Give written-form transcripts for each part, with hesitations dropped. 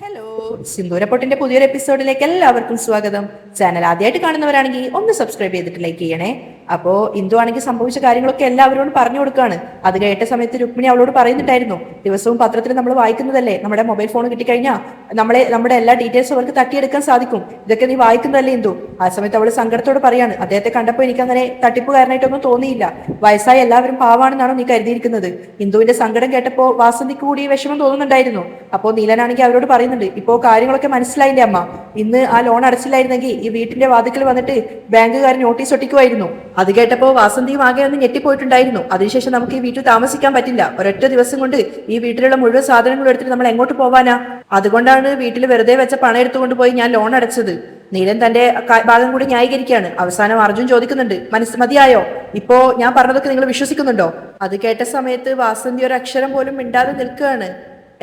Hello, സിന്ദൂരപ്പൊട്ടിന്റെ പുതിയൊരു എപ്പിസോഡിലേക്ക് എല്ലാവർക്കും സ്വാഗതം. ചാനൽ ആദ്യമായിട്ട് കാണുന്നവരാണെങ്കിൽ ഒന്ന് സബ്സ്ക്രൈബ് ചെയ്തിട്ട് ലൈക്ക് ചെയ്യണേ. അപ്പോ ഇന്ദു ആണെങ്കിൽ സംഭവിച്ച കാര്യങ്ങളൊക്കെ എല്ലാവരോടും പറഞ്ഞു കൊടുക്കുകയാണ്. അത് കേട്ട സമയത്ത് രുക്മിണി അവളോട് പറയുന്നുണ്ടായിരുന്നു, ദിവസവും പത്രത്തിൽ നമ്മൾ വായിക്കുന്നതല്ലേ, നമ്മുടെ മൊബൈൽ ഫോൺ കിട്ടിക്കഴിഞ്ഞാൽ നമ്മുടെ എല്ലാ ഡീറ്റെയിൽസും അവർക്ക് തട്ടിയെടുക്കാൻ സാധിക്കും, ഇതൊക്കെ നീ വായിക്കുന്നതല്ലേ ഇന്ദു. ആ സമയത്ത് അവള് സങ്കടത്തോട് പറയാണ്, അദ്ദേഹത്തെ കണ്ടപ്പോൾ എനിക്ക് അങ്ങനെ തട്ടിപ്പുകാരനായിട്ടൊന്നും തോന്നിയില്ല, വയസ്സായ എല്ലാവരും പാവാണെന്നാണോ നീ കരുതിയിരിക്കുന്നത്. ഇന്ദുവിന്റെ സങ്കടം കേട്ടപ്പോ വാസന്തിക്ക് കൂടി വിഷമം തോന്നുന്നുണ്ടായിരുന്നു. അപ്പോ നീലനാണെങ്കിൽ അവരോട് പറയുന്നുണ്ട്, ഇപ്പോ കാര്യങ്ങളൊക്കെ മനസ്സിലായില്ലേ അമ്മ, ഇന്ന് ആ ലോൺ അടച്ചില്ലായിരുന്നെങ്കിൽ ഈ വീട്ടിന്റെ വാതിക്കൽ വന്നിട്ട് ബാങ്കുകാർ നോട്ടീസ് ഒട്ടിക്കുമായിരുന്നു. അത് കേട്ടപ്പോ വാസന്തിയും ആകെ ഒന്ന് ഞെട്ടിപ്പോയിട്ടുണ്ടായിരുന്നു. അതിനുശേഷം നമുക്ക് ഈ വീട്ടിൽ താമസിക്കാൻ പറ്റില്ല, ഒരൊറ്റ ദിവസം കൊണ്ട് ഈ വീട്ടിലുള്ള മുഴുവൻ സാധനങ്ങളും എടുത്തിട്ട് നമ്മൾ എങ്ങോട്ട് പോവാനാ, അതുകൊണ്ടാണ് വീട്ടിൽ വെറുതെ വെച്ച പണം എടുത്തുകൊണ്ട് പോയി ഞാൻ ലോൺ അടച്ചത്. നീലൻ തന്റെ ഭാഗം കൂടി ന്യായീകരിക്കുകയാണ്. അവസാനം അർജുൻ ചോദിക്കുന്നുണ്ട്, മതിയായോ, ഇപ്പോ ഞാൻ പറഞ്ഞതൊക്കെ നിങ്ങൾ വിശ്വസിക്കുന്നുണ്ടോ? അത് കേട്ട സമയത്ത് വാസന്തി ഒരു അക്ഷരം പോലും മിണ്ടാതെ നിൽക്കുകയാണ്.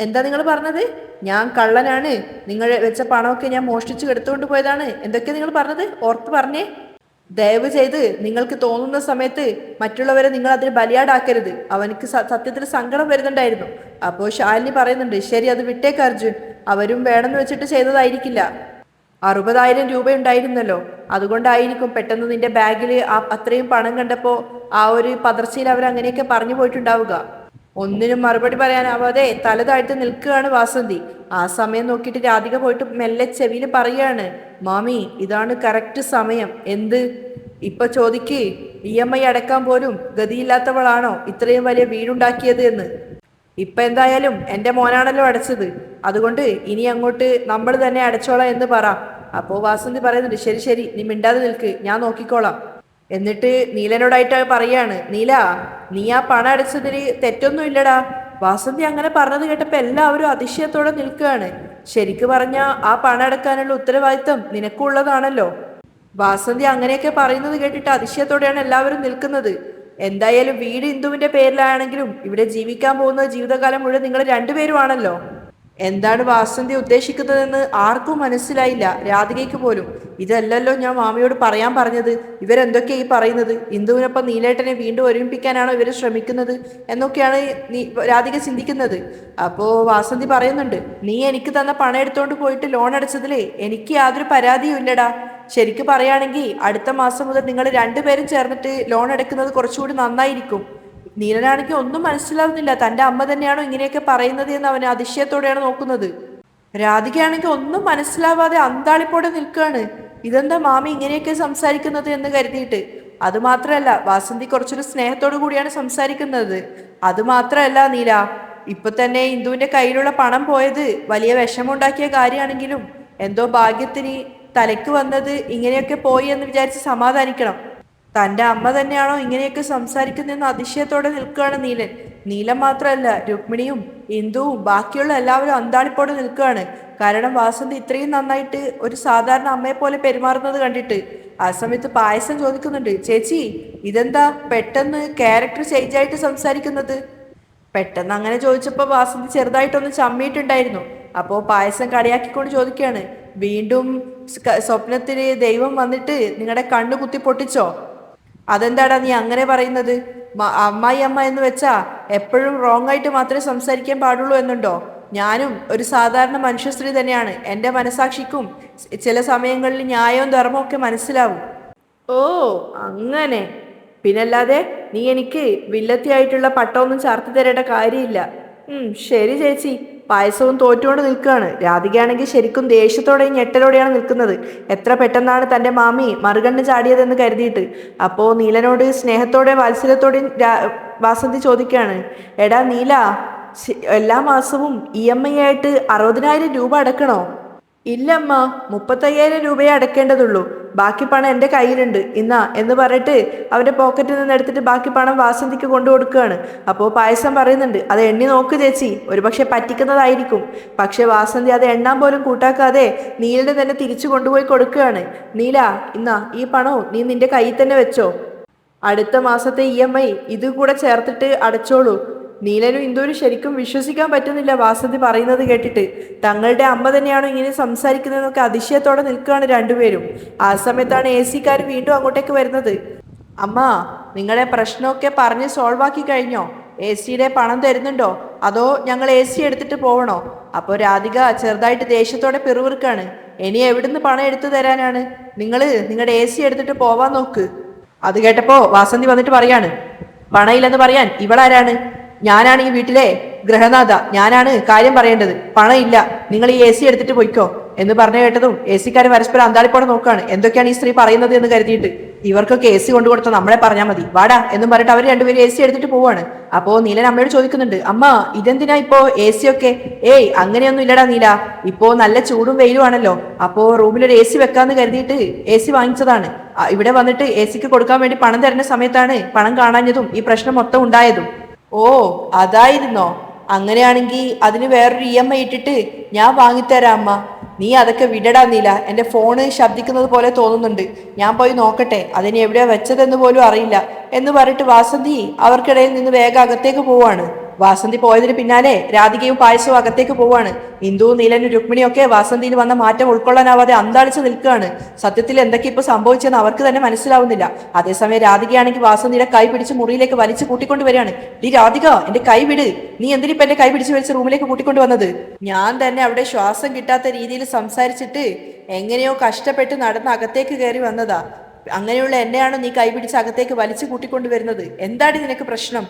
എന്താ നിങ്ങൾ പറഞ്ഞത്? ഞാൻ കള്ളനാണ്, നിങ്ങൾ വെച്ച പണമൊക്കെ ഞാൻ മോഷ്ടിച്ചു എടുത്തുകൊണ്ട് പോയതാണ്, എന്തൊക്കെയാ നിങ്ങൾ പറഞ്ഞത്, ഓർത്ത് പറഞ്ഞേ. ദയവ് ചെയ്ത് നിങ്ങൾക്ക് തോന്നുന്ന സമയത്ത് മറ്റുള്ളവരെ നിങ്ങൾ അതിന് ബലിയാടാക്കരുത്. അവനക്ക് സത്യത്തിൽ സങ്കടം വരുന്നുണ്ടായിരുന്നു. അപ്പോൾ ശാലിനി പറയുന്നുണ്ട്, ശരി, അത് വിട്ടേക്ക് അർജുൻ, അവരും വേണമെന്ന് വെച്ചിട്ട് ചെയ്തതായിരിക്കില്ല. 60,000 രൂപ ഉണ്ടായിരുന്നല്ലോ, അതുകൊണ്ടായിരിക്കും പെട്ടെന്ന് നിന്റെ ബാഗിൽ അത്രയും പണം കണ്ടപ്പോ ആ ഒരു പതർച്ചയിൽ അവർ അങ്ങനെയൊക്കെ പറഞ്ഞു പോയിട്ടുണ്ടാവുക. ഒന്നിനും മറുപടി പറയാനാവാതെ തല താഴ്ത്തി നിൽക്കുകയാണ് വാസന്തി. ആ സമയം നോക്കിയിട്ട് രാധിക പോയിട്ട് മെല്ലെ ചെവിയിൽ പറയാണ്, മാമി, ഇതാണ് കറക്റ്റ് സമയം. എന്ത്? ഇപ്പൊ ചോദിക്ക്, EMI അടക്കാൻ പോലും ഗതിയില്ലാത്തവളാണോ ഇത്രയും വലിയ വീടുണ്ടാക്കിയത് എന്ന്. ഇപ്പൊ എന്തായാലും എന്റെ മോനാണല്ലോ അടച്ചത്, അതുകൊണ്ട് ഇനി അങ്ങോട്ട് നമ്മൾ തന്നെ അടച്ചോളാം എന്ന് പറ. അപ്പോ വാസന്തി പറയുന്നുണ്ട്, ശരി ശരി, നീ മിണ്ടാതെ നിൽക്ക്, ഞാൻ നോക്കിക്കോളാം. എന്നിട്ട് നീലനോടായിട്ട് പറയാണ്, നീല, നീ ആ പണം അടച്ചതിന് തെറ്റൊന്നും ഇല്ലടാ. വാസന്തി അങ്ങനെ പറഞ്ഞത് കേട്ടപ്പോ എല്ലാവരും അതിശയത്തോടെ നിൽക്കുകയാണ്. ശരിക്കു പറഞ്ഞ ആ പണം അടക്കാനുള്ള ഉത്തരവാദിത്തം നിനക്കുള്ളതാണല്ലോ. വാസന്തി അങ്ങനെയൊക്കെ പറയുന്നത് കേട്ടിട്ട് അതിശയത്തോടെയാണ് എല്ലാവരും നിൽക്കുന്നത്. എന്തായാലും വീട് ഇന്ദുവിന്റെ പേരിലാണെങ്കിലും ഇവിടെ ജീവിക്കാൻ പോകുന്ന ജീവിതകാലം മുഴുവൻ നിങ്ങൾ രണ്ടുപേരുമാണല്ലോ. എന്താണ് വാസന്തി ഉദ്ദേശിക്കുന്നതെന്ന് ആർക്കും മനസ്സിലായില്ല, രാധികയ്ക്ക് പോലും. ഇതല്ലല്ലോ ഞാൻ മാമിയോട് പറയാൻ പറഞ്ഞത്, ഇവരെന്തൊക്കെയാ ഈ പറയുന്നത്, ഇന്ദുവിനൊപ്പം നീലേട്ടനെ വീണ്ടും ഒരുമിപ്പിക്കാനാണോ ഇവർ ശ്രമിക്കുന്നത് എന്നൊക്കെയാണ് രാധിക ചിന്തിക്കുന്നത്. അപ്പോ വാസന്തി പറയുന്നുണ്ട്, നീ എനിക്ക് തന്ന പണം എടുത്തോണ്ട് പോയിട്ട് ലോൺ അടച്ചതിലേ എനിക്ക് യാതൊരു പരാതിയും ഇല്ലടാ. ശരിക്കും പറയുകയാണെങ്കിൽ അടുത്ത മാസം മുതൽ നിങ്ങൾ രണ്ടുപേരും ചേർന്നിട്ട് ലോൺ അടക്കുന്നത് കുറച്ചുകൂടി നന്നായിരിക്കും. നീലനാണെങ്കിൽ ഒന്നും മനസ്സിലാവുന്നില്ല, തന്റെ അമ്മ തന്നെയാണോ ഇങ്ങനെയൊക്കെ പറയുന്നത് എന്ന് അവന് അതിശയത്തോടെയാണ് നോക്കുന്നത്. രാധികയാണെങ്കിൽ ഒന്നും മനസ്സിലാവാതെ അന്താളിപ്പോടെ നിൽക്കുകയാണ്. ഇതെന്താ മാമി ഇങ്ങനെയൊക്കെ സംസാരിക്കുന്നത് എന്ന് കരുതിയിട്ട്. അതുമാത്രമല്ല, വാസന്തി കുറച്ചൊരു സ്നേഹത്തോടു കൂടിയാണ് സംസാരിക്കുന്നത്. അതുമാത്രമല്ല നീല, ഇപ്പൊ തന്നെ ഇന്ദുവിന്റെ കയ്യിലുള്ള പണം പോയത് വലിയ വിഷമമുണ്ടാക്കിയ കാര്യമാണെങ്കിലും എന്തോ ഭാഗ്യത്തിന് തലയ്ക്ക് വന്നത് ഇങ്ങനെയൊക്കെ പോയി എന്ന് വിചാരിച്ച് സമാധാനിക്കണം. തന്റെ അമ്മ തന്നെയാണോ ഇങ്ങനെയൊക്കെ സംസാരിക്കുന്നതെന്ന് അതിശയത്തോടെ നിൽക്കുകയാണ് നീലൻ. നീലൻ മാത്രമല്ല, രുക്മിണിയും ഇന്ദുവും ബാക്കിയുള്ള എല്ലാവരും അന്താളിപ്പോടെ നിൽക്കുകയാണ്. കാരണം വാസന്തി ഇത്രയും നന്നായിട്ട് ഒരു സാധാരണ അമ്മയെ പോലെ പെരുമാറുന്നത് കണ്ടിട്ട്. ആ സമയത്ത് പായസം ചോദിക്കുന്നുണ്ട്, ചേച്ചി, ഇതെന്താ പെട്ടെന്ന് ക്യാരക്ടർ ചേഞ്ച് ആയിട്ട് സംസാരിക്കുന്നത്? പെട്ടെന്ന് അങ്ങനെ ചോദിച്ചപ്പോൾ വാസന്തി ചെറുതായിട്ടൊന്ന് ചമ്മിയിട്ടുണ്ടായിരുന്നു. അപ്പോ പായസം കളിയാക്കിക്കൊണ്ട് ചോദിക്കുകയാണ്, വീണ്ടും സ്വപ്നത്തില് ദൈവം വന്നിട്ട് നിങ്ങളുടെ കണ്ണു കുത്തി പൊട്ടിച്ചോ? അതെന്താടാ നീ അങ്ങനെ പറയുന്നത്? അമ്മായി അമ്മ എന്ന് വെച്ചാ എപ്പോഴും റോങ് ആയിട്ട് മാത്രമേ സംസാരിക്കാൻ പാടുള്ളൂ എന്നുണ്ടോ? ഞാനും ഒരു സാധാരണ മനുഷ്യ സ്ത്രീ തന്നെയാണ്. എൻ്റെ മനസാക്ഷിക്കും ചില സമയങ്ങളിൽ ന്യായവും ധർമ്മവും ഒക്കെ മനസ്സിലാവും. ഓ, അങ്ങനെ. പിന്നല്ലാതെ നീ എനിക്ക് വില്ലത്തിയായിട്ടുള്ള പട്ടമൊന്നും ചാർത്തി തരേണ്ട കാര്യമില്ല. ശരി ചേച്ചി. പായസവും തോറ്റുകൊണ്ട് നിൽക്കുകയാണ്. രാധികയാണെങ്കിൽ ശരിക്കും ദേഷ്യത്തോടെയും ഞെട്ടലോടെയാണ് നിൽക്കുന്നത്. എത്ര പെട്ടെന്നാണ് തൻ്റെ മാമി മറുകണ്ണ് ചാടിയതെന്ന് കരുതിയിട്ട്. അപ്പോൾ നീലനോട് സ്നേഹത്തോടെ വാത്സല്യത്തോടെയും വാസന്തി ചോദിക്കുകയാണ്, എടാ നീല, എല്ലാ മാസവും EMI ആയിട്ട് 60,000 രൂപ അടക്കണോ? ഇല്ലമ്മ, 35,000 രൂപയെ അടക്കേണ്ടതുള്ളൂ. ബാക്കി പണം എൻ്റെ കയ്യിലുണ്ട്, ഇന്നാ എന്ന് പറഞ്ഞിട്ട് അവൻ്റെ പോക്കറ്റിൽ നിന്ന് എടുത്തിട്ട് ബാക്കി പണം വാസന്തിക്ക് കൊണ്ടു കൊടുക്കുകയാണ്. അപ്പോൾ പായസം പറയുന്നുണ്ട്, അത് എണ്ണി നോക്ക് ചേച്ചി, ഒരുപക്ഷെ പറ്റിക്കുന്നതായിരിക്കും. പക്ഷെ വാസന്തി അത് എണ്ണാൻ പോലും കൂട്ടാക്കാതെ നീലിനെ തന്നെ തിരിച്ചു കൊണ്ടുപോയി കൊടുക്കുകയാണ്. നീല, ഇന്നാ ഈ പണവും നീ നിന്റെ കയ്യിൽ തന്നെ വെച്ചോ, അടുത്ത മാസത്തെ EMI ഇത് കൂടെ ചേർത്തിട്ട് അടച്ചോളൂ. നീലനും ഇന്ദുവിനും ശരിക്കും വിശ്വസിക്കാൻ പറ്റുന്നില്ല വാസന്തി പറയുന്നത് കേട്ടിട്ട്. തങ്ങളുടെ അമ്മ തന്നെയാണോ ഇങ്ങനെ സംസാരിക്കുന്നതെന്നൊക്കെ അതിശയത്തോടെ നിൽക്കുകയാണ് രണ്ടുപേരും. ആ സമയത്താണ് AC വീണ്ടും അങ്ങോട്ടേക്ക് വരുന്നത്. അമ്മ, നിങ്ങളുടെ പ്രശ്നമൊക്കെ പറഞ്ഞ് സോൾവ് ആക്കി കഴിഞ്ഞോ? AC പണം തരുന്നുണ്ടോ? അതോ ഞങ്ങൾ AC എടുത്തിട്ട് പോവണോ? അപ്പോൾ രാധിക ചെറുതായിട്ട് ദേഷ്യത്തോടെ പിറുവിറുക്കാണ്. ഇനി എവിടുന്ന് പണം എടുത്തു തരാനാണ്? നിങ്ങളുടെ AC എടുത്തിട്ട് പോവാൻ നോക്ക്. അത് കേട്ടപ്പോ വാസന്തി വന്നിട്ട് പറയാണ്, പണയില്ലെന്ന് പറയാൻ ഇവളാരാണ്? ഞാനാണ് ഈ വീട്ടിലെ ഗൃഹനാഥ, ഞാനാണ് കാര്യം പറയേണ്ടത്. പണം ഇല്ല, നിങ്ങൾ ഈ AC എടുത്തിട്ട് പോയിക്കോ എന്ന് പറഞ്ഞു കേട്ടതും AC കാര് പരസ്പരം അന്താളിപ്പോടെ നോക്കാണ്. എന്തൊക്കെയാണ് ഈ സ്ത്രീ പറയുന്നത് എന്ന് കരുതിയിട്ട്. ഇവർക്കൊക്കെ AC കൊണ്ടു കൊടുത്ത നമ്മളെ പറഞ്ഞാൽ മതി, വാടാ എന്നും പറഞ്ഞിട്ട് അവർ രണ്ടുപേരും AC എടുത്തിട്ട് പോവാണ്. അപ്പോ നീലൻ അമ്മയോട് ചോദിക്കുന്നുണ്ട്, അമ്മ ഇതെന്തിനാ ഇപ്പോ AC ഒക്കെ? ഏയ് അങ്ങനെയൊന്നും ഇല്ലടാ നീല, ഇപ്പോ നല്ല ചൂടും വെയിലും ആണല്ലോ, അപ്പോ റൂമിലൊരു AC വെക്കാന്ന് കരുതിയിട്ട് AC വാങ്ങിച്ചതാണ്. ഇവിടെ വന്നിട്ട് AC കൊടുക്കാൻ വേണ്ടി പണം തരുന്ന സമയത്താണ് പണം കാണാഞ്ഞതും ഈ പ്രശ്നം മൊത്തം ഉണ്ടായതും. ഓ അതായിരുന്നോ? അങ്ങനെയാണെങ്കിൽ അതിന് വേറൊരു EMI ഇട്ടിട്ട് ഞാൻ വാങ്ങിത്തരാം അമ്മ. നീ അതൊക്കെ വിടടാ നീല, എന്റെ ഫോണ് ശബ്ദിക്കുന്നത് പോലെ തോന്നുന്നുണ്ട്, ഞാൻ പോയി നോക്കട്ടെ, അതിന് എവിടെയാ വെച്ചതെന്ന് പോലും അറിയില്ല എന്ന് പറഞ്ഞിട്ട് വാസന്തി അവർക്കിടയിൽ നിന്ന് വേഗം അകത്തേക്ക് പോവാണ്. വാസന്തി പോയതിന് പിന്നാലെ രാധികയും പായസവും അകത്തേക്ക് പോവാണ്. ഇന്ദുവും നീലനും രുക്മിണിയൊക്കെ വാസന്തിയിൽ വന്ന മാറ്റം ഉൾക്കൊള്ളാനാവാതെ അന്താളിച്ച് നിൽക്കുകയാണ്. സത്യത്തിൽ എന്തൊക്കെ ഇപ്പൊ സംഭവിച്ചെന്ന് അവർക്ക് തന്നെ മനസ്സിലാവുന്നില്ല. അതേസമയം രാധികയാണെങ്കിൽ വാസന്തിയുടെ കൈ പിടിച്ച് മുറിയിലേക്ക് വലിച്ചു കൂട്ടിക്കൊണ്ട് വരികയാണ്. ഈ രാധിക, എന്റെ കൈ വിട്, നീ എന്തിനിപ്പ എന്റെ കൈ പിടിച്ച് വലിച്ച് റൂമിലേക്ക് കൂട്ടിക്കൊണ്ട് വന്നത്? ഞാൻ തന്നെ അവിടെ ശ്വാസം കിട്ടാത്ത രീതിയിൽ സംസാരിച്ചിട്ട് എങ്ങനെയോ കഷ്ടപ്പെട്ട് നടന്ന് അകത്തേക്ക് കയറി വന്നതാ. അങ്ങനെയുള്ള എന്നെയാണോ നീ കൈ പിടിച്ച് അകത്തേക്ക് വലിച്ചു കൂട്ടിക്കൊണ്ടുവരുന്നത്? എന്താണ് നിനക്ക് പ്രശ്നം?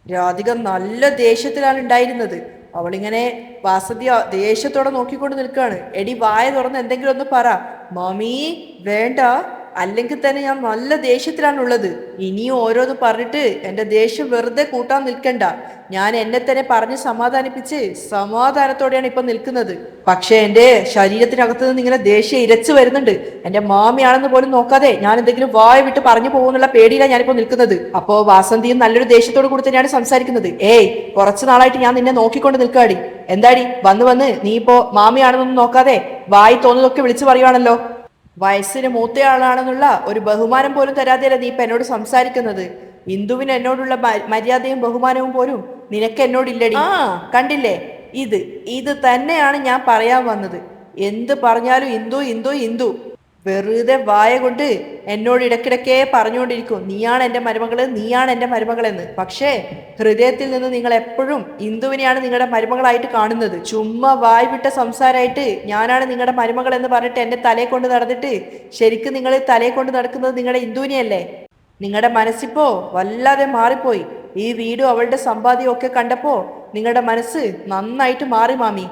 രാധിക നല്ല ദേഷ്യത്തിലാണ് ഉണ്ടായിരുന്നത്. അവളിങ്ങനെ വാസന്തി ദേഷ്യത്തോടെ നോക്കിക്കൊണ്ട് നിൽക്കുകയാണ്. എടി വായ തുറന്ന് എന്തെങ്കിലും ഒന്ന് പറ. മാമി വേണ്ട, അല്ലെങ്കിൽ തന്നെ ഞാൻ നല്ല ദേഷ്യത്തിലാണുള്ളത്. ഇനിയും ഓരോന്ന് പറഞ്ഞിട്ട് എന്റെ ദേഷ്യം വെറുതെ കൂട്ടാൻ നിൽക്കണ്ട. ഞാൻ എന്നെ തന്നെ പറഞ്ഞ് സമാധാനിപ്പിച്ച് സമാധാനത്തോടെയാണ് ഇപ്പൊ നിൽക്കുന്നത്. പക്ഷെ എന്റെ ശരീരത്തിനകത്ത് നിന്ന് ഇങ്ങനെ ദേഷ്യം ഇരച്ചു വരുന്നുണ്ട്. എന്റെ മാമിയാണെന്ന് പോലും നോക്കാതെ ഞാൻ എന്തെങ്കിലും വായ വിട്ട് പറഞ്ഞു പോകുന്നുള്ള പേടിയിലാണ് ഞാനിപ്പോ നിൽക്കുന്നത്. അപ്പോ വാസന്തിയും നല്ലൊരു ദേഷ്യത്തോട് കൂടി തന്നെയാണ് സംസാരിക്കുന്നത്. ഏയ്, കുറച്ചു നാളായിട്ട് ഞാൻ നിന്നെ നോക്കിക്കൊണ്ട് നിൽക്കാടി. എന്താടി വന്ന് നീ ഇപ്പോ മാമിയാണെന്നൊന്നും നോക്കാതെ വായി തോന്നുന്നതൊക്കെ വിളിച്ചു പറയുവാണല്ലോ. വയസ്സിന് മൂത്തയാളാണെന്നുള്ള ഒരു ബഹുമാനം പോലും തരാതെയല്ല നീ ഇപ്പൊ എന്നോട് സംസാരിക്കുന്നത്. ഇന്ദുവിന് എന്നോടുള്ള മര്യാദയും ബഹുമാനവും പോലും നിനക്ക് എന്നോടില്ലടി. ആ കണ്ടില്ലേ, ഇത് തന്നെയാണ് ഞാൻ പറയാൻ വന്നത്. എന്ത് പറഞ്ഞാലും ഇന്ദു ഇന്ദു ഇന്ദു. വെറുതെ വായ കൊണ്ട് എന്നോട് ഇടയ്ക്കിടയ്ക്കേ പറഞ്ഞുകൊണ്ടിരിക്കും, നീയാണ് എൻ്റെ മരുമകള്, നീയാണ് എൻ്റെ മരുമകളെന്ന്. പക്ഷേ ഹൃദയത്തിൽ നിന്ന് നിങ്ങൾ എപ്പോഴും ഇന്ദുവിനെയാണ് നിങ്ങളുടെ മരുമകളായിട്ട് കാണുന്നത്. ചുമ്മാ വായ് വിട്ട സംസാരമായിട്ട് ഞാനാണ് നിങ്ങളുടെ മരുമകൾ എന്ന് പറഞ്ഞിട്ട് എന്നെ തലയെ കൊണ്ട് നടന്നിട്ട് ശരിക്കും നിങ്ങൾ തലയെ കൊണ്ട് നടക്കുന്നത് നിങ്ങളുടെ ഇന്ദുവിനെയല്ലേ? നിങ്ങളുടെ മനസ്സിപ്പോ വല്ലാതെ മാറിപ്പോയി. ഈ വീടും അവളുടെ സമ്പാദ്യവും ഒക്കെ കണ്ടപ്പോ നിങ്ങളുടെ മനസ്സ് നന്നായിട്ട് മാറി മാമി.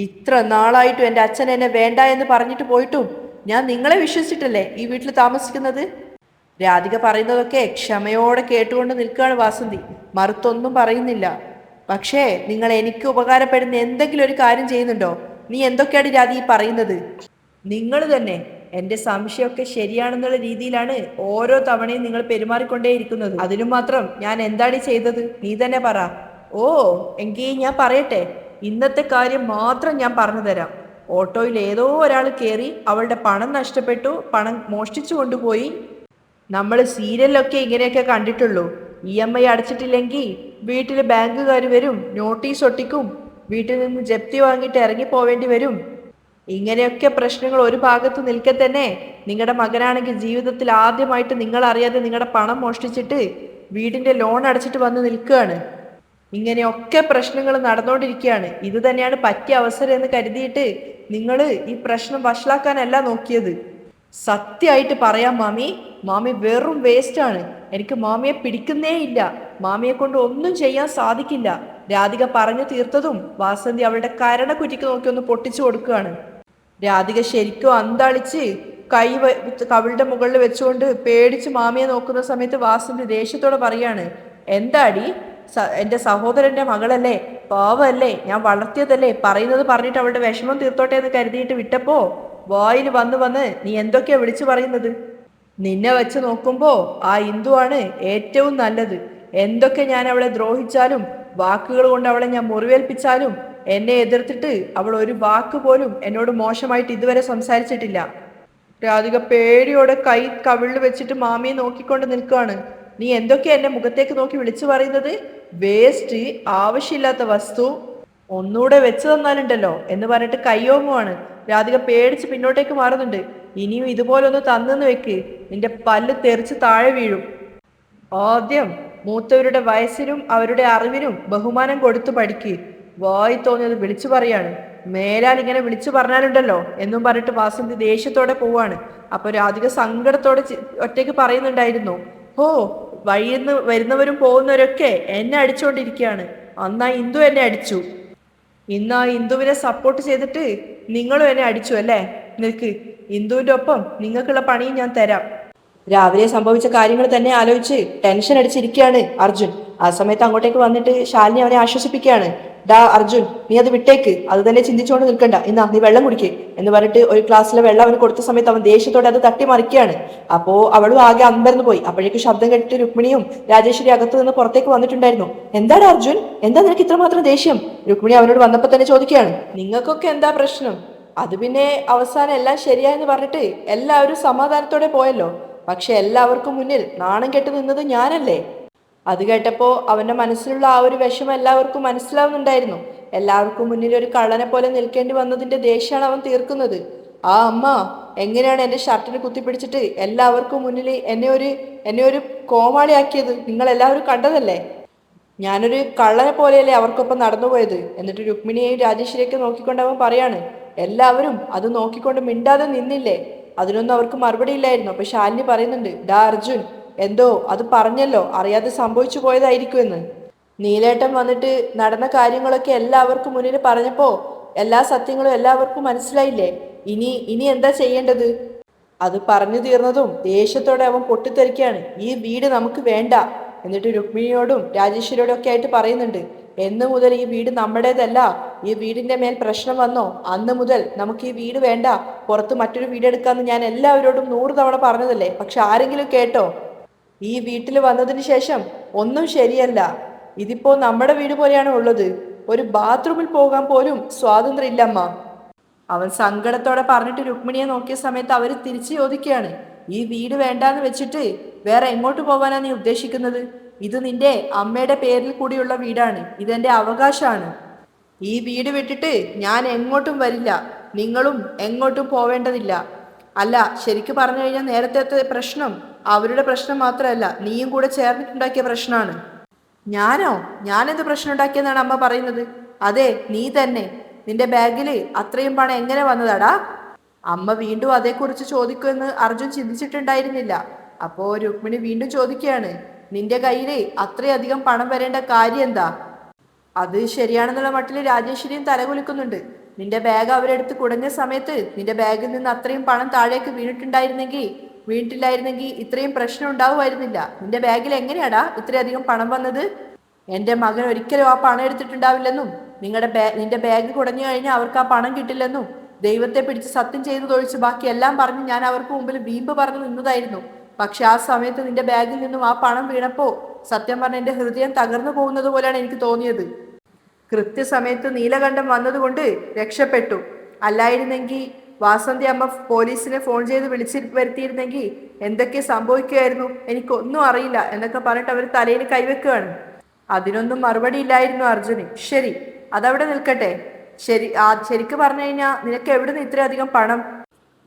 ഇത്ര നാളായിട്ടും എൻ്റെ അച്ഛൻ എന്നെ വേണ്ട എന്ന് പറഞ്ഞിട്ട് പോയിട്ടും ഞാൻ നിങ്ങളെ വിശ്വസിച്ചിട്ടല്ലേ ഈ വീട്ടിൽ താമസിക്കുന്നത്. രാധിക പറയുന്നതൊക്കെ ക്ഷമയോടെ കേട്ടുകൊണ്ട് നിൽക്കുകയാണ് വാസന്തി. മറുത്തൊന്നും പറയുന്നില്ല. പക്ഷേ നിങ്ങൾ എനിക്ക് ഉപകാരപ്പെടുന്ന എന്തെങ്കിലും ഒരു കാര്യം ചെയ്യുന്നുണ്ടോ? നീ എന്തൊക്കെയാണ് രാധി ഈ പറയുന്നത്? നിങ്ങൾ തന്നെ എന്റെ സംശയമൊക്കെ ശരിയാണെന്നുള്ള രീതിയിലാണ് ഓരോ തവണയും നിങ്ങൾ പെരുമാറിക്കൊണ്ടേയിരിക്കുന്നത്. അതിനു മാത്രം ഞാൻ എന്താണ് ചെയ്തത്? നീ തന്നെ പറ. ഓ എങ്കിൽ ഞാൻ പറയട്ടെ. ഇന്നത്തെ കാര്യം മാത്രം ഞാൻ പറഞ്ഞു തരാം. ഓട്ടോയിൽ ഏതോ ഒരാൾ കയറി അവളുടെ പണം നഷ്ടപ്പെട്ടു, പണം മോഷ്ടിച്ചു കൊണ്ടുപോയി. നമ്മൾ സീരിയലിലൊക്കെ ഇങ്ങനെയൊക്കെ കണ്ടിട്ടുള്ളൂ. EMI അടച്ചിട്ടില്ലെങ്കിൽ വീട്ടിൽ ബാങ്കുകാർ വരും, നോട്ടീസ് ഒട്ടിക്കും, വീട്ടിൽ നിന്ന് ജപ്തി വാങ്ങിയിട്ട് ഇറങ്ങിപ്പോവേണ്ടി വരും. ഇങ്ങനെയൊക്കെ പ്രശ്നങ്ങൾ ഒരു ഭാഗത്ത് നിൽക്കെ തന്നെ നിങ്ങളുടെ മകനാണെങ്കിൽ ജീവിതത്തിൽ ആദ്യമായിട്ട് നിങ്ങൾ അറിയാതെ നിങ്ങളുടെ പണം മോഷ്ടിച്ചിട്ട് വീടിന്റെ ലോൺ അടച്ചിട്ട് വന്ന് നിൽക്കുകയാണ്. ഇങ്ങനെയൊക്കെ പ്രശ്നങ്ങൾ നടന്നുകൊണ്ടിരിക്കുകയാണ്. ഇത് തന്നെയാണ് പറ്റിയ അവസരം എന്ന് കരുതിയിട്ട് നിങ്ങൾ ഈ പ്രശ്നം വഷളാക്കാനല്ല നോക്കിയത്. സത്യമായിട്ട് പറയാം മാമി വെറും വേസ്റ്റ് ആണ്. എനിക്ക് മാമിയെ പിടിക്കുന്നേ ഇല്ല. മാമിയെ കൊണ്ട് ഒന്നും ചെയ്യാൻ സാധിക്കില്ല. രാധിക പറഞ്ഞു തീർത്തതും വാസന്തി അവളുടെ കരണക്കുറ്റിക്ക് നോക്കി ഒന്ന് പൊട്ടിച്ചു കൊടുക്കുകയാണ്. രാധിക ശരിക്കും അന്താളിച്ച് കൈ കവിളുടെ മുകളിൽ വെച്ചുകൊണ്ട് പേടിച്ച് മാമിയെ നോക്കുന്ന സമയത്ത് വാസന്തി ദേഷ്യത്തോടെ പറയാണ്, എന്താടി, എന്റെ സഹോദരന്റെ മകളല്ലേ, പാവല്ലേ, ഞാൻ വളർത്തിയതല്ലേ, പറയുന്നത് പറഞ്ഞിട്ട് അവളുടെ വിഷമം തീർത്തോട്ടെ എന്ന് കരുതിയിട്ട് വിട്ടപ്പോ വായിൽ വന്ന് നീ എന്തൊക്കെയാ വിളിച്ചു പറയുന്നത്? നിന്നെ വെച്ച് നോക്കുമ്പോ ആ ഇന്ദുവാണ് ഏറ്റവും നല്ലത്. എന്തൊക്കെ ഞാൻ അവളെ ദ്രോഹിച്ചാലും വാക്കുകൾ കൊണ്ട് അവളെ ഞാൻ മുറിവേൽപ്പിച്ചാലും എന്നെ എതിർത്തിട്ട് അവൾ ഒരു വാക്ക് പോലും എന്നോട് മോശമായിട്ട് ഇതുവരെ സംസാരിച്ചിട്ടില്ല. രാധിക പേടിയോടെ കൈ കവിളിൽ വെച്ചിട്ട് മാമിയെ നോക്കിക്കൊണ്ട് നിൽക്കുകയാണ്. നീ എന്തൊക്കെയാ എന്റെ മുഖത്തേക്ക് നോക്കി വിളിച്ചു പറയുന്നത്? വേസ്റ്റ്, ആവശ്യമില്ലാത്ത വസ്തു, ഒന്നുകൂടെ വെച്ചു തന്നാലുണ്ടല്ലോ എന്ന് പറഞ്ഞിട്ട് കയ്യോങ്ങുവാണ്. രാധിക പേടിച്ച് പിന്നോട്ടേക്ക് മാറുന്നുണ്ട്. ഇനിയും ഇതുപോലെ ഒന്ന് തന്നെന്ന് വെക്ക്, നിന്റെ പല്ല് തെറിച്ച് താഴെ വീഴും. ആദ്യം മൂത്തവരുടെ വയസ്സിനും അവരുടെ അറിവിനും ബഹുമാനം കൊടുത്തു പഠിക്ക്. വായി തോന്നിയത് വിളിച്ചു പറയാണ്. മേലാൽ ഇങ്ങനെ വിളിച്ചു പറഞ്ഞാലുണ്ടല്ലോ എന്നും പറഞ്ഞിട്ട് വാസന്തി ദേഷ്യത്തോടെ പോവാണ്. അപ്പൊ രാധിക സങ്കടത്തോടെ ഒറ്റയ്ക്ക് പറയുന്നുണ്ടായിരുന്നു, ഓ, വഴിന്ന് വരുന്നവരും പോകുന്നവരൊക്കെ എന്നെ അടിച്ചുകൊണ്ടിരിക്കുകയാണ്. അന്നാ ഇന്ദു എന്നെ അടിച്ചു. ഇന്ന് ആ ഇന്ദുവിനെ സപ്പോർട്ട് ചെയ്തിട്ട് നിങ്ങളും എന്നെ അടിച്ചു അല്ലേ? നിൽക്ക്, ഇന്ദുവിന്റെ ഒപ്പം നിങ്ങൾക്കുള്ള പണിയും ഞാൻ തരാം. രാവിലെ സംഭവിച്ച കാര്യങ്ങൾ തന്നെ ആലോചിച്ച് ടെൻഷൻ അടിച്ചിരിക്കുകയാണ് അർജുൻ. ആ സമയത്ത് അങ്ങോട്ടേക്ക് വന്നിട്ട് ശാലിനി അവനെ ആശ്വസിപ്പിക്കുകയാണ്. ഡാ അർജുൻ, നീ അത് വിട്ടേക്ക്, അത് തന്നെ ചിന്തിച്ചുകൊണ്ട് നിൽക്കണ്ട, എന്നാ നീ വെള്ളം കുടിക്ക് എന്ന് പറഞ്ഞിട്ട് ഒരു ഗ്ലാസ്സിലെ വെള്ളം അവന് കൊടുത്ത സമയത്ത് അവൻ ദേഷ്യത്തോടെ അത് തട്ടി മറിക്കുകയാണ്. അപ്പോ അവളും ആകെ അമ്പരന്ന് പോയി. അപ്പോഴേക്ക് ശബ്ദം കേട്ടിട്ട് രുക്മിണിയും രാജേശ്വരി അകത്തു നിന്ന് പുറത്തേക്ക് വന്നിട്ടുണ്ടായിരുന്നു. എന്താണ് അർജുൻ, എന്താ നിനക്ക് ഇത്രമാത്രം ദേഷ്യം? രുക്മിണി അവനോട് വന്നപ്പോ തന്നെ ചോദിക്കുകയാണ്. നിങ്ങൾക്കൊക്കെ എന്താ പ്രശ്നം? അത് പിന്നെ അവസാനം എല്ലാം ശരിയായെന്ന് പറഞ്ഞിട്ട് എല്ലാവരും സമാധാനത്തോടെ പോയല്ലോ. പക്ഷെ എല്ലാവർക്കും മുന്നിൽ നാണം കെട്ട് നിന്നത് ഞാനല്ലേ? അത് കേട്ടപ്പോ അവന്റെ മനസ്സിലുള്ള ആ ഒരു വിഷമം എല്ലാവർക്കും മനസ്സിലാവുന്നുണ്ടായിരുന്നു. എല്ലാവർക്കും മുന്നിൽ ഒരു കള്ളനെ പോലെ നിൽക്കേണ്ടി വന്നതിന്റെ ദേഷ്യമാണ് അവൻ തീർക്കുന്നത്. ആ അമ്മ എങ്ങനെയാണ് എന്റെ ഷർട്ടിന് കുത്തിപ്പിടിച്ചിട്ട് എല്ലാവർക്കും മുന്നിൽ എന്നെ ഒരു കോമാളിയാക്കിയത് നിങ്ങൾ എല്ലാവരും കണ്ടതല്ലേ? ഞാനൊരു കള്ളനെ പോലെയല്ലേ അവർക്കൊപ്പം നടന്നുപോയത്. എന്നിട്ട് രുക്മിണിയെയും രാജേശ്വരിയൊക്കെ നോക്കിക്കൊണ്ട് അവൻ പറയാണ്, എല്ലാവരും അത് നോക്കിക്കൊണ്ട് മിണ്ടാതെ നിന്നില്ലേ? അതിനൊന്നും അവർക്ക് മറുപടി ഇല്ലായിരുന്നു. അപ്പൊ ശാലിനി പറയുന്നുണ്ട്, ഡാ അർജുൻ, എന്തോ അത് പറഞ്ഞല്ലോ, അറിയാതെ സംഭവിച്ചു പോയതായിരിക്കുമെന്ന്. നീലേട്ടൻ വന്നിട്ട് നടന്ന കാര്യങ്ങളൊക്കെ എല്ലാവർക്കും മുന്നിൽ പറഞ്ഞപ്പോ എല്ലാ സത്യങ്ങളും എല്ലാവർക്കും മനസ്സിലായില്ലേ? ഇനി ഇനി എന്താ ചെയ്യേണ്ടത്? അത് പറഞ്ഞു തീർന്നതും ദേഷ്യത്തോടെ അവൻ പൊട്ടിത്തെറിക്കുകയാണ്. ഈ വീട് നമുക്ക് വേണ്ട. എന്നിട്ട് രുക്മിണിയോടും രാജേശ്വരിയോടും ഒക്കെ ആയിട്ട് പറയുന്നുണ്ട്, എന്ന് മുതൽ ഈ വീട് നമ്മുടേതല്ല, ഈ വീടിന്റെ മേൽ പ്രശ്നം വന്നോ അന്ന് മുതൽ നമുക്ക് ഈ വീട് വേണ്ട, പുറത്ത് മറ്റൊരു വീടെടുക്കാന്ന് ഞാൻ എല്ലാവരോടും 100 തവണ പറഞ്ഞതല്ലേ? പക്ഷെ ആരെങ്കിലും കേട്ടോ? ഈ വീട്ടിൽ വന്നതിന് ശേഷം ഒന്നും ശരിയല്ല. ഇതിപ്പോ നമ്മുടെ വീട് പോലെയാണ് ഉള്ളത്. ഒരു ബാത്റൂമിൽ പോകാൻ പോലും സ്വാതന്ത്ര്യം ഇല്ലമ്മ. അവൻ സങ്കടത്തോടെ പറഞ്ഞിട്ട് രുക്മിണിയെ നോക്കിയ സമയത്ത് അവര് തിരിച്ചു ചോദിക്കുകയാണ്, ഈ വീട് വേണ്ടാന്ന് വെച്ചിട്ട് വേറെ എങ്ങോട്ട് പോകാനാ നീ ഉദ്ദേശിക്കുന്നത്? ഇത് നിന്റെ അമ്മയുടെ പേരിൽ കൂടിയുള്ള വീടാണ്, ഇതെന്റെ അവകാശമാണ്. ഈ വീട് വിട്ടിട്ട് ഞാൻ എങ്ങോട്ടും വരില്ല, നിങ്ങളും എങ്ങോട്ടും പോവേണ്ടതില്ല. അല്ല, ശരിക്കു പറഞ്ഞു കഴിഞ്ഞാൽ നേരത്തെ പ്രശ്നം അവരുടെ പ്രശ്നം മാത്രമല്ല, നീയും കൂടെ ചേർന്നിട്ടുണ്ടാക്കിയ പ്രശ്നമാണ്. ഞാനെന്ത് പ്രശ്നം ഉണ്ടാക്കിയെന്നാണ് അമ്മ പറയുന്നത്? അതെ, നീ തന്നെ. നിന്റെ ബാഗില് അത്രയും പണം എങ്ങനെ വന്നതാടാ? അമ്മ വീണ്ടും അതേക്കുറിച്ച് ചോദിക്കുമെന്ന് അർജുൻ ചിന്തിച്ചിട്ടുണ്ടായിരുന്നില്ല. അപ്പോ രുക്മിണി വീണ്ടും ചോദിക്കുകയാണ്, നിന്റെ കയ്യില് അത്രയധികം പണം വരേണ്ട കാര്യം എന്താ? അത് ശരിയാണെന്നുള്ള മട്ടിൽ രാജേശ്വരിയും തലകുലുക്കുന്നുണ്ട്. നിന്റെ ബാഗ് അവരെടുത്ത് കുടഞ്ഞ സമയത്ത് നിന്റെ ബാഗിൽ നിന്ന് അത്രയും പണം താഴേക്ക് വീണിട്ടില്ലായിരുന്നെങ്കിൽ ഇത്രയും പ്രശ്നം ഉണ്ടാവുമായിരുന്നില്ല. നിന്റെ ബാഗിൽ എങ്ങനെയാടാ ഇത്രയധികം പണം വന്നത്? എന്റെ മകൻ ഒരിക്കലും ആ പണം എടുത്തിട്ടുണ്ടാവില്ലെന്നും നിന്റെ ബാഗ് കുടഞ്ഞു കഴിഞ്ഞാൽ അവർക്ക് ആ പണം കിട്ടില്ലെന്നും ദൈവത്തെ പിടിച്ച് സത്യം ചെയ്തതൊഴിച്ച് ബാക്കി എല്ലാം പറഞ്ഞ് ഞാൻ അവർക്ക് മുമ്പിൽ വീമ്പ് പറഞ്ഞു നിന്നതായിരുന്നു. പക്ഷെ ആ സമയത്ത് നിന്റെ ബാഗിൽ നിന്നും ആ പണം വീണപ്പോ സത്യം പറഞ്ഞ എന്റെ ഹൃദയം തകർന്നു പോകുന്നത് പോലെയാണ് എനിക്ക് തോന്നിയത്. കൃത്യസമയത്ത് നീലകണ്ഠം വന്നതുകൊണ്ട് രക്ഷപ്പെട്ടു. അല്ലായിരുന്നെങ്കിൽ വാസന്തി അമ്മ പോലീസിനെ ഫോൺ ചെയ്ത് വിളിച്ചു വരുത്തിയിരുന്നെങ്കിൽ എന്തൊക്കെ സംഭവിക്കുമായിരുന്നു എനിക്കൊന്നും അറിയില്ല എന്നൊക്കെ പറഞ്ഞിട്ട് അവർ തലയിൽ കൈവെക്കുകയാണ്. അതിനൊന്നും മറുപടി ഇല്ലായിരുന്നു അർജുന്. ശരി, അതവിടെ നിൽക്കട്ടെ. ശരിക്ക് പറഞ്ഞു കഴിഞ്ഞാൽ നിനക്ക് എവിടുന്ന് ഇത്രയധികം പണം?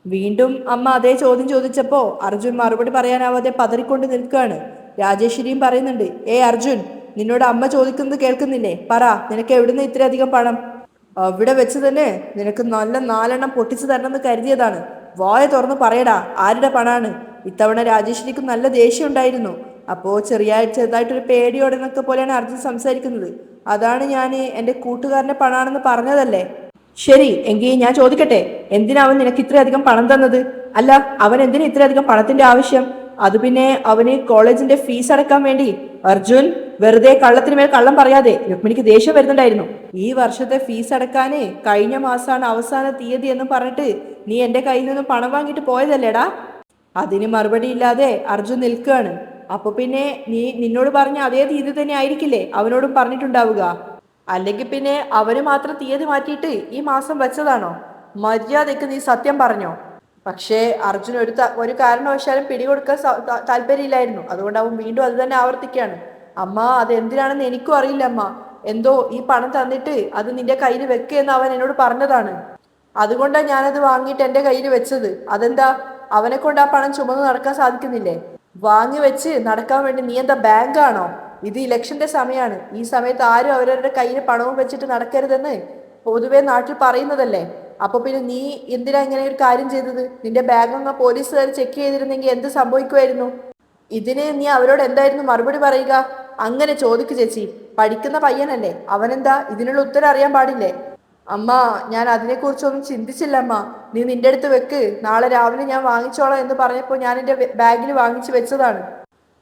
വീണ്ടും അമ്മ അതേ ചോദ്യം ചോദിച്ചപ്പോ അർജുൻ മറുപടി പറയാനാവാതെ പതറിക്കൊണ്ട് നിൽക്കുകയാണ്. രാജേശ്വരിയും പറയുന്നുണ്ട്, അർജുൻ, നിന്നോട് അമ്മ ചോദിക്കുന്നത് കേൾക്കുന്നില്ലേ? പറ, നിനക്ക് എവിടുന്ന് ഇത്രയധികം പണം? അവിടെ വെച്ച് തന്നെ നിനക്ക് നല്ല 4 എണ്ണം പൊട്ടിച്ചു തരണമെന്ന് കരുതിയതാണ്. വായ തുറന്ന് പറയടാ, ആരുടെ പണാണ്? ഇത്തവണ രാജേശ്വരിക്ക് നല്ല ദേഷ്യം ഉണ്ടായിരുന്നു. അപ്പോ ചെറുതായിട്ടൊരു പേടിയോടെ എന്നൊക്കെ പോലെയാണ് അർജുൻ സംസാരിക്കുന്നത്. അതാണ് ഞാൻ എൻ്റെ കൂട്ടുകാരന്റെ പണാണെന്ന് പറഞ്ഞതല്ലേ? ശരി, എങ്കിൽ ഞാൻ ചോദിക്കട്ടെ, എന്തിനാ അവൻ നിനക്ക് ഇത്രയധികം പണം തന്നത്? അല്ല, അവൻ എന്തിനാ ഇത്രയധികം പണത്തിന്റെ ആവശ്യം? അത് പിന്നെ അവന് കോളേജിന്റെ ഫീസ് അടക്കാൻ വേണ്ടി. അർജുൻ, വെറുതെ കള്ളത്തിന് മേൽ കള്ളം പറയാതെ. രുക്മിണിക്ക് ദേഷ്യം വരുന്നുണ്ടായിരുന്നു. ഈ വർഷത്തെ ഫീസ് അടക്കാന് കഴിഞ്ഞ മാസമാണ് അവസാന തീയതി എന്ന് പറഞ്ഞിട്ട് നീ എന്റെ കയ്യിൽ നിന്ന് പണം വാങ്ങിയിട്ട് പോയതല്ലേടാ? അതിന് മറുപടി ഇല്ലാതെ അർജുൻ നിൽക്കുകയാണ്. അപ്പൊ പിന്നെ നിന്നോട് പറഞ്ഞ അതേ തീയതി തന്നെ ആയിരിക്കില്ലേ അവനോടും പറഞ്ഞിട്ടുണ്ടാവുക? അല്ലെങ്കിൽ പിന്നെ അവന് മാത്രം തീയതി മാറ്റിയിട്ട് ഈ മാസം വെച്ചതാണോ? മര്യാദയ്ക്ക് നീ സത്യം പറഞ്ഞോ? പക്ഷേ അർജുൻ ഒരു കാരണവശാലും പിടികൊടുക്കാൻ താല്പര്യമില്ലായിരുന്നു. അതുകൊണ്ട് അവൻ വീണ്ടും അത് തന്നെ ആവർത്തിക്കുകയാണ്. അമ്മ, അത് എന്തിനാണെന്ന് എനിക്കും അറിയില്ല അമ്മ. എന്തോ ഈ പണം തന്നിട്ട് അത് നിന്റെ കയ്യിൽ വെക്കുകയെന്ന് അവൻ എന്നോട് പറഞ്ഞതാണ്. അതുകൊണ്ടാണ് ഞാനത് വാങ്ങിയിട്ട് എൻ്റെ കയ്യിൽ വെച്ചത്. അതെന്താ, അവനെ കൊണ്ട് ആ പണം ചുമന്ന് നടക്കാൻ സാധിക്കുന്നില്ലേ? വാങ്ങി വെച്ച് നടക്കാൻ വേണ്ടി നീ എന്താ ബാങ്കാണോ? ഇത് ഇലക്ഷന്റെ സമയമാണ്. ഈ സമയത്ത് ആരും അവരവരുടെ കയ്യിൽ പണവും വെച്ചിട്ട് നടക്കരുതെന്ന് പൊതുവെ നാട്ടിൽ പറയുന്നതല്ലേ. അപ്പൊ പിന്നെ നീ എന്തിനാ ഇങ്ങനെ ഒരു കാര്യം ചെയ്തത്? നിന്റെ ബാഗ് അങ്ങ് പോലീസുകാർ ചെക്ക് ചെയ്തിരുന്നെങ്കിൽ എന്ത് സംഭവിക്കുമായിരുന്നു? ഇതിന് നീ അവരോട് എന്തായിരുന്നു മറുപടി പറയുക? അങ്ങനെ ചോദിക്കു ചേച്ചി. പഠിക്കുന്ന പയ്യനല്ലേ, അവനെന്താ ഇതിനുള്ള ഉത്തരം അറിയാൻ പാടില്ലേ? അമ്മ, ഞാൻ അതിനെക്കുറിച്ചൊന്നും ചിന്തിച്ചില്ല അമ്മ. നീ നിന്റെ അടുത്ത് വെക്ക്, നാളെ രാവിലെ ഞാൻ വാങ്ങിച്ചോളാം എന്ന് പറഞ്ഞപ്പോൾ ഞാൻ എൻ്റെ ബാഗിൽ വാങ്ങിച്ചു വെച്ചതാണ്.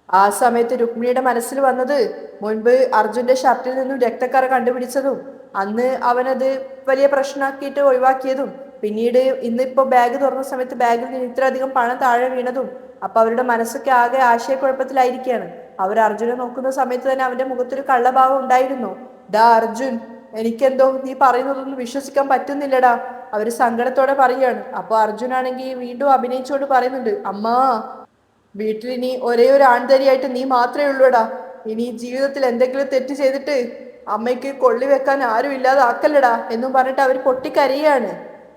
ആ സമയത്ത് രുക്മിണിയുടെ മനസ്സിൽ വന്നത് മുൻപ് അർജുന്റെ ഷർട്ടിൽ നിന്നും രക്തക്കറ കണ്ടുപിടിച്ചതും അന്ന് അവനത് വലിയ പ്രശ്നമാക്കിയിട്ട് ഒഴിവാക്കിയതും പിന്നീട് ഇന്നിപ്പോ ബാഗ് തുറന്ന സമയത്ത് ബാഗിൽ നിന്ന് ഇത്രയധികം പണം താഴെ വീണതും. അപ്പൊ അവരുടെ മനസ്സൊക്കെ ആകെ ആശയക്കുഴപ്പത്തിലായിരിക്കുകയാണ്. അവർ അർജുനെ നോക്കുന്ന സമയത്ത് തന്നെ അവന്റെ മുഖത്തൊരു കള്ളഭാവം ഉണ്ടായിരുന്നു. ഡാ അർജുൻ, എനിക്കെന്തോ നീ പറയുന്നതൊന്നും വിശ്വസിക്കാൻ പറ്റുന്നില്ലടാ, അവര് സങ്കടത്തോടെ പറയുകയാണ്. അപ്പൊ അർജുനാണെങ്കിൽ വീണ്ടും അഭിനയിച്ചുകൊണ്ട് പറയുന്നുണ്ട്, അമ്മാ, വീട്ടിൽ ഇനി ഒരേ ഒരു ആൺതരിയായിട്ട് നീ മാത്രമേ ഉള്ളൂടാ. ഇനി ജീവിതത്തിൽ എന്തെങ്കിലും തെറ്റ് ചെയ്തിട്ട് അമ്മയ്ക്ക് കൊള്ളി വെക്കാൻ ആരും ഇല്ലാതെ ആക്കല്ലടാ എന്നും പറഞ്ഞിട്ട് അവർ പൊട്ടിക്കരയാണ്.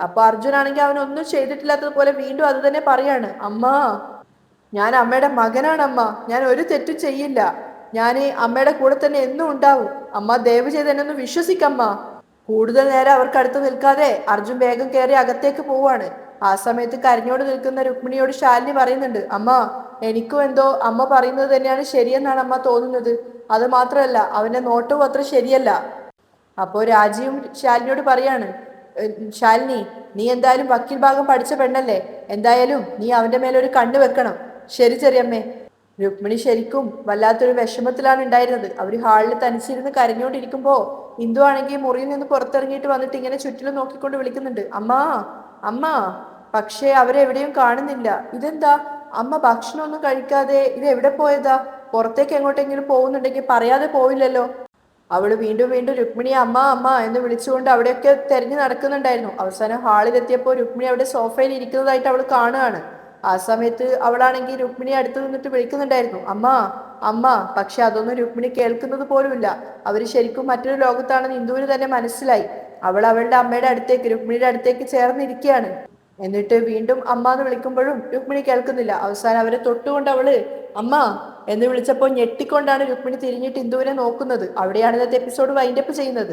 അപ്പൊ അർജുനാണെങ്കിൽ അവനൊന്നും ചെയ്തിട്ടില്ലാത്തതുപോലെ വീണ്ടും അത് തന്നെ പറയാണ്, അമ്മാ, ഞാൻ അമ്മയുടെ മകനാണ് അമ്മ, ഞാൻ ഒരു തെറ്റും ചെയ്യില്ല, ഞാൻ അമ്മയുടെ കൂടെ തന്നെ എന്നും ഉണ്ടാവും, അമ്മ ദയവ് ചെയ്ത് എന്നെ ഒന്ന് വിശ്വസിക്കമ്മ. കൂടുതൽ നേരം അവർക്ക് അടുത്ത് നിൽക്കാതെ അർജുൻ വേഗം കയറി അകത്തേക്ക് പോവാണ്. ആ സമയത്ത് കരഞ്ഞോട് നിൽക്കുന്ന രുക്മിണിയോട് ശാലിനി പറയുന്നുണ്ട്, അമ്മ, എനിക്കും എന്തോ അമ്മ പറയുന്നത് തന്നെയാണ് ശരിയെന്നാണ് അമ്മ തോന്നുന്നത്. അത് മാത്രമല്ല, അവന്റെ നോട്ടവും അത്ര ശരിയല്ല. അപ്പോ രാജിയും ശാലിനിയോട് പറയാണ്, ശാലിനി, നീ എന്തായാലും വക്കീൽ ഭാഗം പഠിച്ച പെണ്ണല്ലേ, എന്തായാലും നീ അവന്റെ മേലൊരു കണ്ണ് വെക്കണം. ശരി ചെറിയമ്മേ. രുക്മിണി ശരിക്കും വല്ലാത്തൊരു വിഷമത്തിലാണ് ഉണ്ടായിരുന്നത്. അവര് ഹാളിൽ തനിച്ചിരുന്ന് കരഞ്ഞുകൊണ്ടിരിക്കുമ്പോ ഇന്ദു ആണെങ്കിൽ മുറിയിൽ നിന്ന് പുറത്തിറങ്ങിയിട്ട് വന്നിട്ട് ഇങ്ങനെ ചുറ്റിലും നോക്കിക്കൊണ്ട് വിളിക്കുന്നുണ്ട്, അമ്മാ, അമ്മ. പക്ഷേ അവരെവിടെയും കാണുന്നില്ല. ഇതെന്താ അമ്മ ഭക്ഷണമൊന്നും കഴിക്കാതെ ഇത് എവിടെ പോയതാ? പുറത്തേക്ക് എങ്ങോട്ടെങ്കിലും പോകുന്നുണ്ടെങ്കിൽ പറയാതെ പോവില്ലല്ലോ. അവള് വീണ്ടും വീണ്ടും രുക്മിണിയെ അമ്മ അമ്മ എന്ന് വിളിച്ചുകൊണ്ട് അവിടെയൊക്കെ തെരഞ്ഞു നടക്കുന്നുണ്ടായിരുന്നു. അവസാനം ഹാളിലെത്തിയപ്പോൾ രുക്മിണി അവിടെ സോഫയിൽ ഇരിക്കുന്നതായിട്ട് അവൾ കാണുകയാണ്. ആ സമയത്ത് അവളാണെങ്കിൽ രുക്മിണിയെ അടുത്ത് നിന്നിട്ട് വിളിക്കുന്നുണ്ടായിരുന്നു, അമ്മ അമ്മ. പക്ഷെ അതൊന്നും രുക്മിണി കേൾക്കുന്നത് പോലുമില്ല. അവര് ശരിക്കും മറ്റൊരു ലോകത്താണെന്ന് ഇന്ദുവിന് തന്നെ മനസ്സിലായി. അവൾ അവളുടെ അമ്മയുടെ അടുത്തേക്ക്, രുക്മിണിയുടെ അടുത്തേക്ക് ചേർന്നിരിക്കുകയാണ്. എന്നിട്ട് വീണ്ടും അമ്മ എന്ന് വിളിക്കുമ്പോഴും രുക്മിണി കേൾക്കുന്നില്ല. അവസാനം അവരെ തൊട്ടുകൊണ്ട് അവള് അമ്മ എന്ന് വിളിച്ചപ്പോൾ ഞെട്ടിക്കൊണ്ടാണ് രുക്മിണി തിരിഞ്ഞിട്ട് ഇന്ദുവിനെ നോക്കുന്നത്. അവിടെയാണ് ഇന്നത്തെ എപ്പിസോഡ് വൈൻഡപ്പ് ചെയ്യുന്നത്.